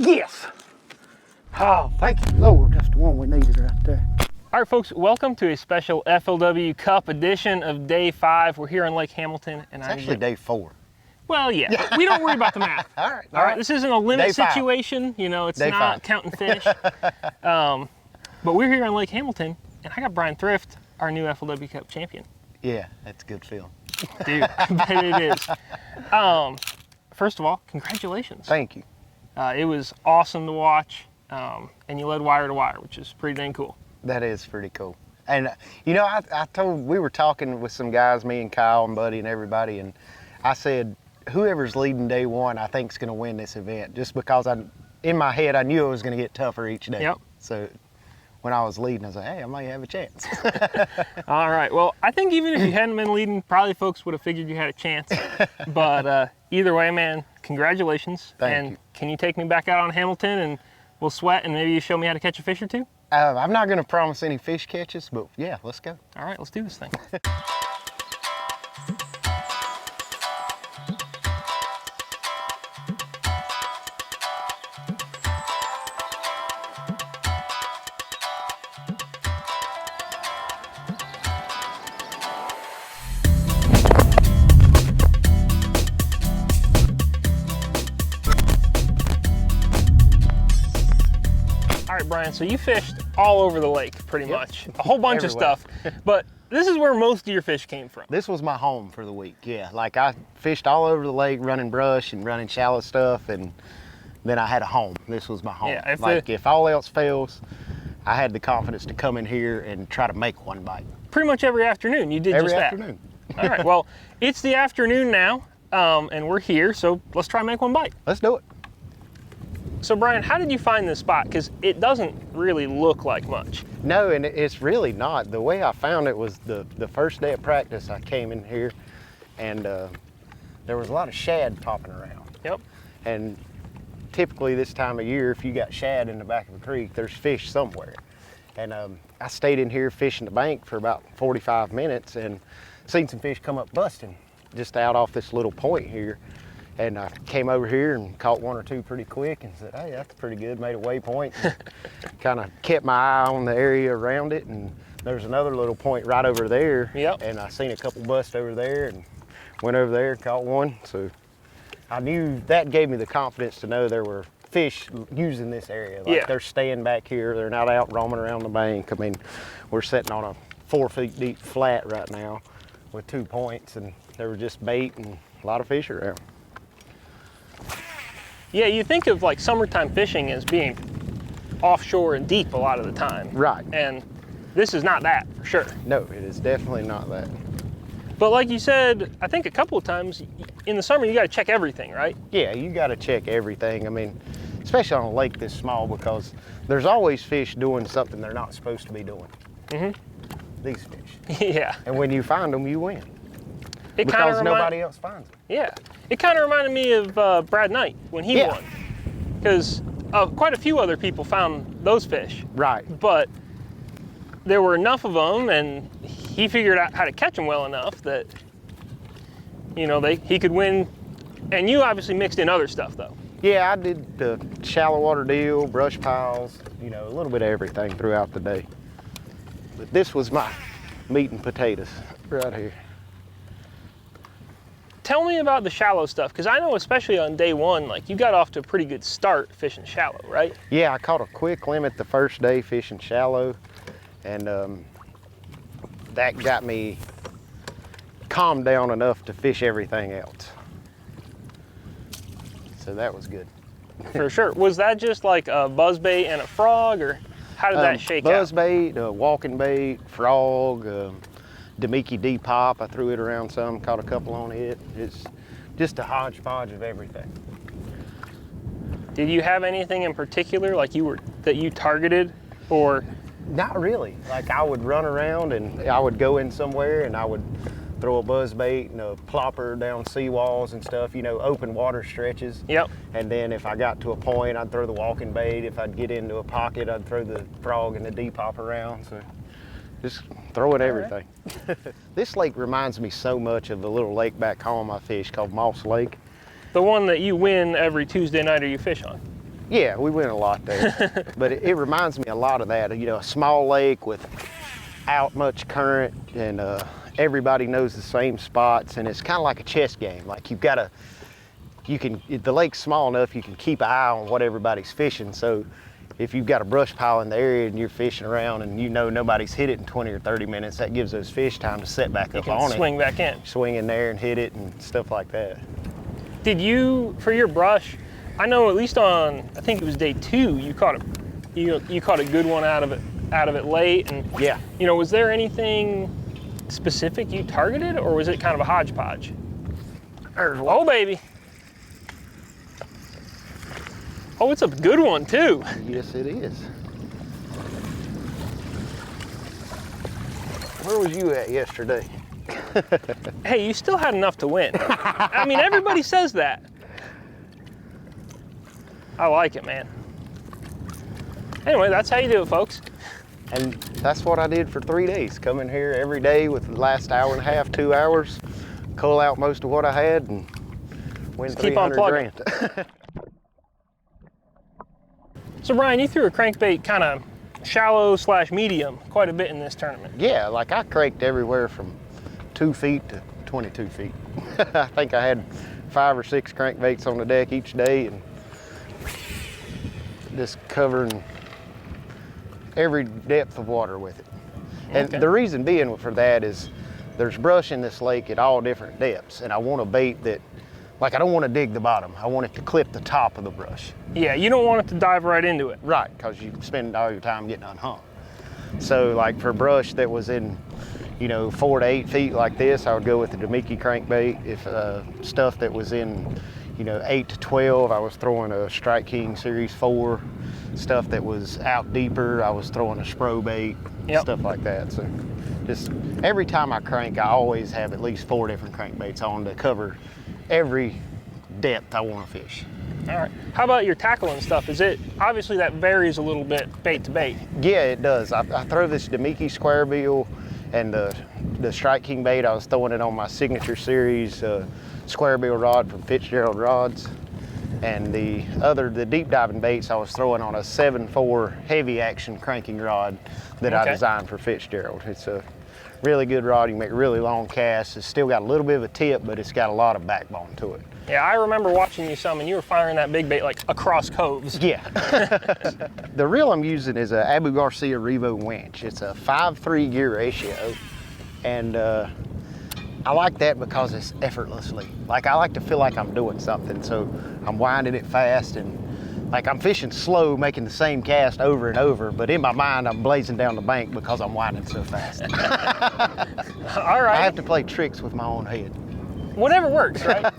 Yes! Oh, thank you, Lord. That's the one we needed right there. All right, folks, welcome to a special FLW Cup edition of Day 5. We're here on Lake Hamilton. And it's actually Day 4. Well, yeah, but we don't worry about the math. All right. All right, this isn't a limit Day 5. situation. You know, it's Day not 5. counting fish. But we're here on Lake Hamilton, and I got Bryan Thrift, our new FLW Cup champion. Yeah, that's a good feeling. Dude, I bet it is. First of all, congratulations. Thank you. It was awesome to watch, and you led wire to wire, which is pretty dang cool. That is pretty cool. And you know, we were talking with some guys, me and Kyle and Buddy and everybody, and I said, whoever's leading Day 1, I think is going to win this event, just because in my head, I knew it was going to get tougher each day. Yep. So when I was leading, I was like, hey, I might have a chance. All right, well, I think even if you hadn't been leading, probably folks would have figured you had a chance. But either way, man, congratulations. Thank you. Can you take me back out on Hamilton and we'll sweat and maybe you show me how to catch a fish or two? I'm not going to promise any fish catches, but yeah, let's go. All right, let's do this thing. All right, Bryan, so you fished all over the lake, pretty much. A whole bunch of stuff, but this is where most of your fish came from. This was my home for the week, yeah. Like, I fished all over the lake, running brush and running shallow stuff, and then I had a home. This was my home. Yeah, if all else fails, I had the confidence to come in here and try to make one bite. Pretty much every afternoon, you did just that. Every afternoon. All right, well, it's the afternoon now, and we're here, so let's try and make one bite. Let's do it. So Bryan, how did you find this spot? Because it doesn't really look like much. No, and it's really not. The way I found it was the first day of practice. I came in here, and there was a lot of shad popping around. Yep. And typically this time of year, if you got shad in the back of a creek, there's fish somewhere. And I stayed in here fishing the bank for about 45 minutes and seen some fish come up busting just out off this little point here. And I came over here and caught one or two pretty quick and said, hey, that's pretty good, made a waypoint. Kind of kept my eye on the area around it, and there's another little point right over there. Yep. And I seen a couple bust over there and went over there and caught one. So I knew that gave me the confidence to know there were fish using this area. Like, they're staying back here, they're not out roaming around the bank. I mean, we're sitting on a 4 feet deep flat right now with 2 points, and there were just bait and a lot of fish around. Yeah, you think of like summertime fishing as being offshore and deep a lot of the time. Right. And this is not that, for sure. No, it is definitely not that. But like you said, I think a couple of times, in the summer you gotta check everything, right? Yeah, you gotta check everything. I mean, especially on a lake this small, because there's always fish doing something they're not supposed to be doing. Mm-hmm. These fish. Yeah. And when you find them, you win. It because nobody else finds them. Yeah. It kind of reminded me of Brad Knight when he won. Because quite a few other people found those fish. Right. But there were enough of them, and he figured out how to catch them well enough that, you know, he could win. And you obviously mixed in other stuff, though. Yeah, I did the shallow water deal, brush piles, you know, a little bit of everything throughout the day. But this was my meat and potatoes right here. Tell me about the shallow stuff, because I know especially on Day 1, like, you got off to a pretty good start fishing shallow, right? Yeah, I caught a quick limit the first day fishing shallow, and that got me calmed down enough to fish everything else. So that was good. For sure. Was that just like a buzzbait and a frog, or how did that shake out? Buzzbait, walking bait, frog, Demiki D-pop, I threw it around some, caught a couple on it. It's just a hodgepodge of everything. Did you have anything in particular like that you targeted, or? Not really. Like, I would run around and I would go in somewhere and I would throw a buzzbait and a plopper down seawalls and stuff, you know, open water stretches. Yep. And then if I got to a point, I'd throw the walking bait. If I'd get into a pocket, I'd throw the frog and the D-pop around. So just throwing everything. Right. This lake reminds me so much of the little lake back home I fish called Moss Lake. The one that you win every Tuesday night or you fish on? Yeah, we went a lot there. But it reminds me a lot of that. You know, a small lake without much current, and everybody knows the same spots, and it's kind of like a chess game. Like the lake's small enough, you can keep an eye on what everybody's fishing. So if you've got a brush pile in the area and you're fishing around and you know nobody's hit it in 20 or 30 minutes, that gives those fish time to set back up on it. Swing back in. Swing in there and hit it and stuff like that. Did you, for your brush, I know at least on, I think it was day 2, you caught a good one out of it late, and yeah. You know, was there anything specific you targeted, or was it kind of a hodgepodge? Oh baby. Oh, it's a good one too. Yes, it is. Where was you at yesterday? Hey, you still had enough to win. I mean, everybody says that. I like it, man. Anyway, that's how you do it, folks. And that's what I did for 3 days. Come in here every day with the last hour and a half, 2 hours, cull out most of what I had, and win 300 grand. So Bryan, you threw a crankbait kind of shallow / medium quite a bit in this tournament. Yeah, like I cranked everywhere from 2 feet to 22 feet. I think I had 5 or 6 crankbaits on the deck each day, and just covering every depth of water with it. And the reason being for that is there's brush in this lake at all different depths, and I want a bait that, like, I don't want to dig the bottom. I want it to clip the top of the brush. Yeah, you don't want it to dive right into it. Right, because you spend all your time getting unhung. So like for brush that was in, you know, 4 to 8 feet like this, I would go with the Demiki crankbait. If stuff that was in, you know, 8 to 12, I was throwing a Strike King Series 4. Stuff that was out deeper, I was throwing a Spro bait, stuff like that. So just every time I crank, I always have at least 4 different crankbaits on to cover every depth I want to fish. All right. How about your tackle and stuff? Is it, obviously that varies a little bit bait to bait. Yeah, it does. I throw this Demiki square bill, and the Strike King bait, I was throwing it on my Signature Series square bill rod from Fitzgerald Rods. And the deep diving baits I was throwing on a 7.4 heavy action cranking rod that I designed for Fitzgerald. It's a really good rod. You can make really long casts. It's still got a little bit of a tip, but it's got a lot of backbone to it. Yeah, I remember watching you some, and you were firing that big bait like across coves. Yeah. The reel I'm using is a Abu Garcia Revo winch. It's a 5:3 gear ratio, and I like that because it's effortlessly. Like, I like to feel like I'm doing something, so I'm winding it fast, and like I'm fishing slow, making the same cast over and over, but in my mind I'm blazing down the bank because I'm winding so fast. All right. I have to play tricks with my own head. Whatever works, right?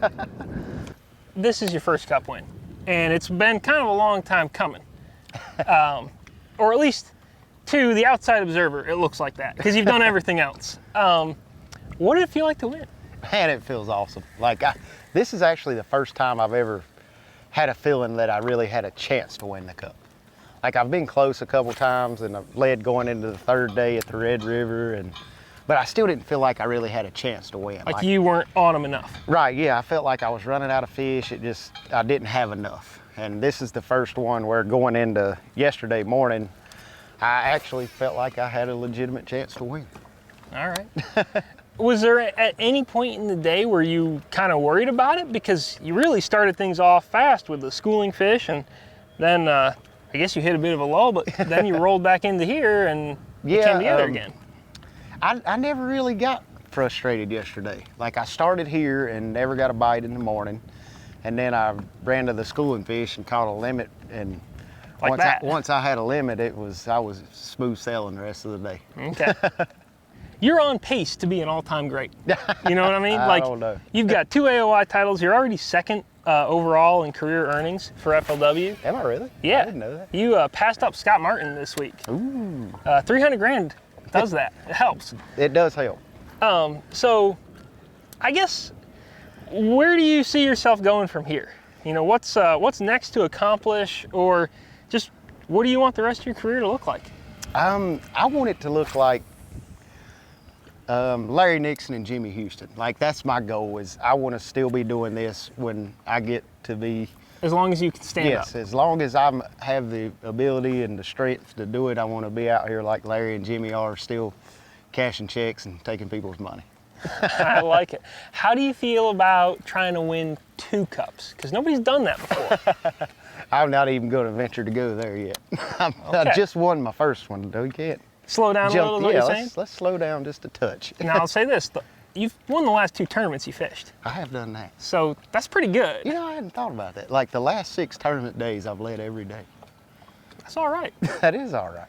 This is your first Cup win, and it's been kind of a long time coming. Or at least to the outside observer, it looks like that, because you've done everything else. What did it feel like to win? Man, it feels awesome. Like, this is actually the first time I've ever had a feeling that I really had a chance to win the Cup. Like, I've been close a couple times, and I've led going into the 3rd day at the Red River, but I still didn't feel like I really had a chance to win. Like you weren't on them enough. Right, yeah, I felt like I was running out of fish. I didn't have enough. And this is the first one where going into yesterday morning, I actually felt like I had a legitimate chance to win. All right. Was there at any point in the day where you kind of worried about it? Because you really started things off fast with the schooling fish, and then I guess you hit a bit of a lull, but then you rolled back into here and came together again. I never really got frustrated yesterday. Like, I started here and never got a bite in the morning, and then I ran to the schooling fish and caught a limit, and like once I had a limit, I was smooth sailing the rest of the day. Okay. You're on pace to be an all-time great. You know what I mean? I don't know. You've got 2 AOI titles. You're already 2nd overall in career earnings for FLW. Am I really? Yeah. I didn't know that. You passed up Scott Martin this week. Ooh. 300 grand does that. It helps. It does help. So I guess, where do you see yourself going from here? You know, what's next to accomplish, or just what do you want the rest of your career to look like? I want it to look like Larry Nixon and Jimmy Houston. Like, that's my goal, is I want to still be doing this when I get to be As long as you can stand up. Yes, as long as I have the ability and the strength to do it, I want to be out here like Larry and Jimmy are, still cashing checks and taking people's money. I like it. How do you feel about trying to win 2 cups? Because nobody's done that before. I'm not even going to venture to go there yet. I just won my first one, though. You can't Slow down a little, is what you're saying? Let's slow down just a touch. Now, I'll say this. You've won the last 2 tournaments you fished. I have done that. So that's pretty good. You know, I hadn't thought about that. Like the last 6 tournament days, I've led every day. That's all right. That is all right.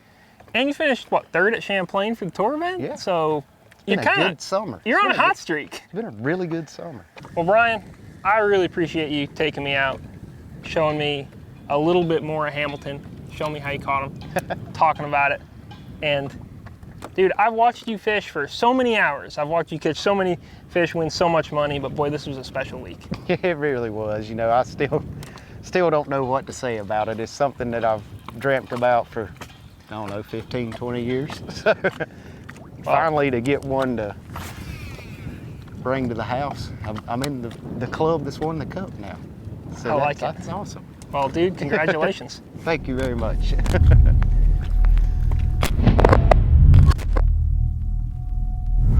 And you finished, what, 3rd at Champlain for the tour event? Yeah. So It's been a good summer. You're on a hot streak. It's been a really good summer. Well, Bryan, I really appreciate you taking me out, showing me a little bit more of Hamilton, showing me how you caught him, talking about it. And dude, I've watched you fish for so many hours. I've watched you catch so many fish, win so much money, but boy, this was a special week. It really was. You know, I still don't know what to say about it. It's something that I've dreamt about for, I don't know, 15, 20 years. So finally to get one to bring to the house. I'm in the club that's won the cup now. So I like it. That's awesome. Well, dude, congratulations. Thank you very much.